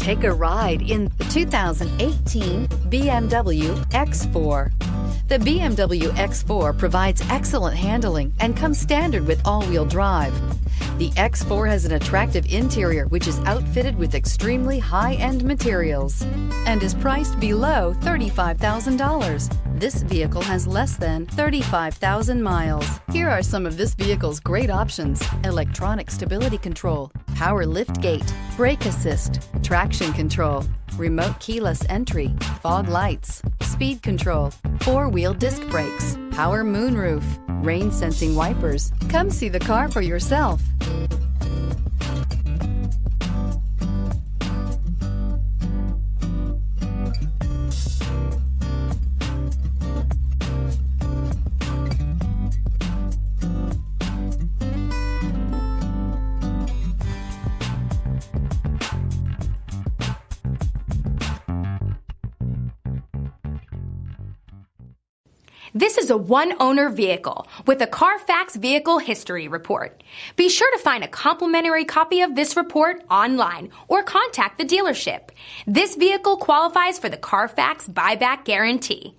Take a ride in the 2018 BMW X4. The BMW X4 provides excellent handling and comes standard with all-wheel drive. The X4 has an attractive interior which is outfitted with extremely high-end materials and is priced below $35,000. This vehicle has less than 35,000 miles. Here are some of this vehicle's great options: electronic stability control, power liftgate, brake assist, traction control, remote keyless entry, fog lights, speed control, four-wheel disc brakes, power moonroof, rain sensing wipers. Come see the car for yourself. This is a one-owner vehicle with a Carfax Vehicle History Report. Be sure to find a complimentary copy of this report online or contact the dealership. This vehicle qualifies for the Carfax Buyback Guarantee.